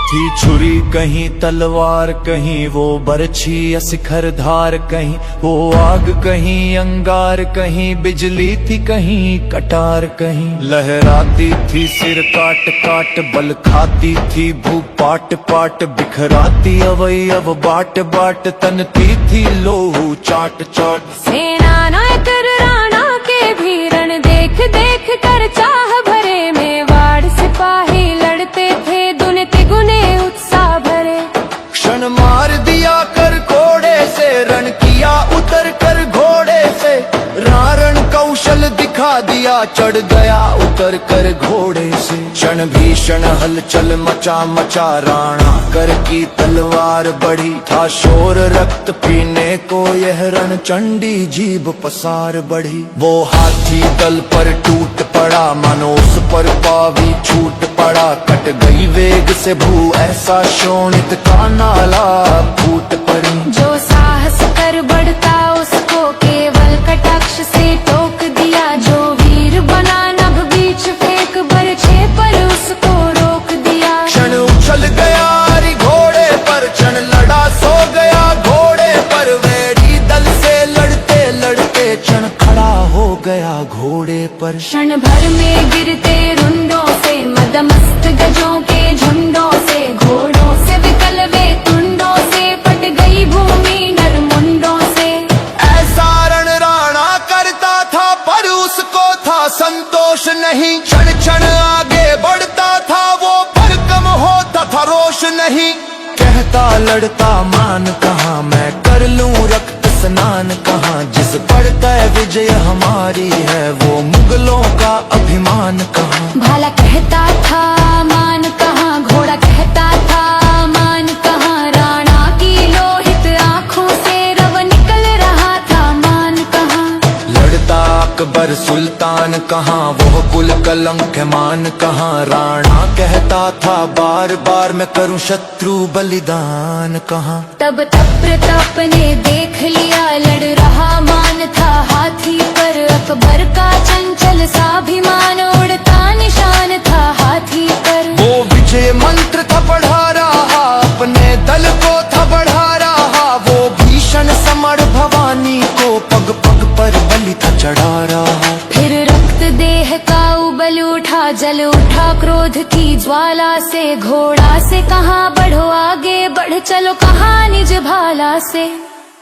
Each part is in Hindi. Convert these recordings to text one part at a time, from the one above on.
थी छुरी कहीं तलवार, कहीं वो बरछी या शिखर धार, कहीं वो आग कहीं अंगार, कहीं बिजली थी कहीं कटार, कहीं लहराती थी सिर काट काट, बल खाती थी भू पाट पाट, बिखराती अवयव बाट बाट, तनती थी लोहू चाट चाट। सेना नायक राणा के भी रण देख देख कर चाह भरे, मेवाड़ सिपाही लड़ते थे दुने तिगुने उत्साह भरे। क्षण मार दिया कर घोड़े से, रण किया उतर कर घोड़े से, रारण कौशल दिखा दिया चढ़ गया उतर कर घोड़े से। क्षण भीषण हलचल मचा मचा, राणा कर की तलवार बढ़ी, था शोर रक्त पीने को यह रण चंडी जीभ पसार बढ़ी। वो हाथी दल पर टूट पड़ा, मानो उस पर पावी छूट पड़ा, कट गई वेग से भू ऐसा शोणित का नाला फूट पड़ी। जो साहस कर बढ़ता उसको केवल कटाक्ष से टोक दिया, जो वीर बना नभ बीच फेंक बरछे पर उसको रोक दिया। क्षण उछल गया हरि घोड़े पर, क्षण लड़ा सो गया घोड़े पर, वैरी दल से लड़ते लड़ते क्षण खड़ा हो गया घोड़े पर। क्षण भर में गिरते रुंडों से, मदमस्त गजों के झुंडों से, घोड़ों से विकल वे तुंडों से, फट गई भूमि नरमुंडों से। ऐसा रण राणा करता था पर उसको था संतोष नहीं, क्षण क्षण आगे बढ़ता था वो पर कम होता था रोष नहीं। कहता लड़ता मान कहाँ, मैं कर लूं रक्त स्नान कहाँ, जिस पर तय विजय हमारी है वो मुगलों का अभिमान कहाँ। भाला कहता था मान कहाँ, घोड़ा कहता था मान कहाँ, राणा की लोहित आँखों से रव निकल रहा था मान कहाँ। लड़ता अकबर सुल्तान कहाँ, वो कुल कलंक मान कहाँ, राणा कहता था बार बार मैं करूं शत्रु बलिदान कहाँ। तब प्रताप ने देख लिया लड़ रहा मान था हाथी पर, अकबर का चंचल साभिमान उड़ता निशान था हाथी पर। वो विजय मंत्र था पढ़ा रहा, अपने दल को था बढ़ा रहा, वो भीषण समर भवानी को पग पग पर बलि था चढ़ा रहा। फिर रक्त देह का उबल उठा, जल उठा क्रोध की ज्वाला से, घोड़ा से कहाँ बढ़ो आगे बढ़ चलो कहाँ निज भाला से।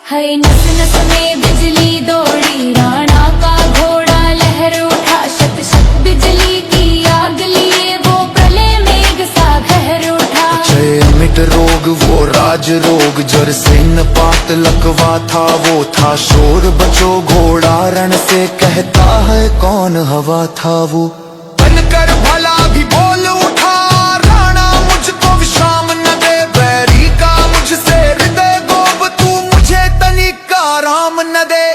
है नस नस में बिजली दौड़ी, राणा का घोड़ा लहर उठा, शत शत बिजली की आग लिए वो प्रलय मेघ सा गहर उठा। क्षय अमिट रोग वो राज रोग, जर से पात लकवा था वो था शोर बचो घोड़ा रण से, कहता है कौन हवा था वो। बनकर भला भी बोल उठा, राणा मुझको विश्राम न दे, बैरी का मुझसे हृदय गोब, तू मुझे तनिक का राम न दे।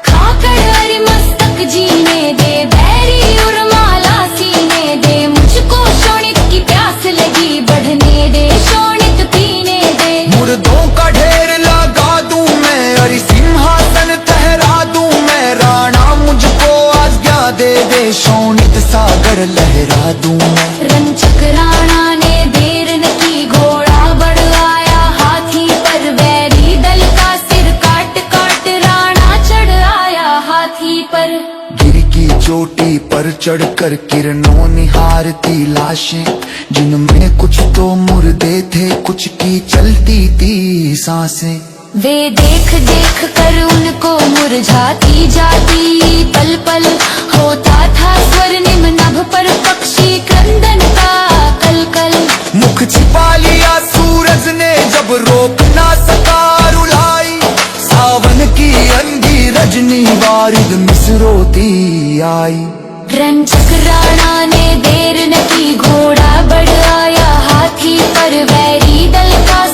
खाकर हरि मस्तक जीने दे, बैरी उर्माला सीने दे, मुझको शोणित की प्यास लगी बढ़ने दे, शोणित पीने दे। मुर्दों का ढेर लगा दूं मैं, हरि सिंहासन ठहरा दूं मैं, राणा मुझको आज्ञा दे दे, शोणित सागर लहरा दूं मैं। रंचक राणा ने देर न की, घोड़ा बढ़ आया हाथी पर, वैरी दल का सिर काट काट राणा चढ़ आया हाथी पर। गिर की चोटी पर चढ़कर किरणों निहारती लाशें, जिनमें कुछ तो मुर्दे थे कुछ की चलती थी सांसें। वे देख देख कर उनको मुरझाती जाती, पल पल होता था स्वर्णिम नभ पर पक्षी क्रंदन का कल कल। मुख छिपा लिया सूरज ने जब रोक ना सका रुलाई, सावन की अंधी रजनी बारिद मिसरोती आई। रंचक राणा ने देर न की, घोड़ा बढ़ आया हाथी पर, वैरी दल का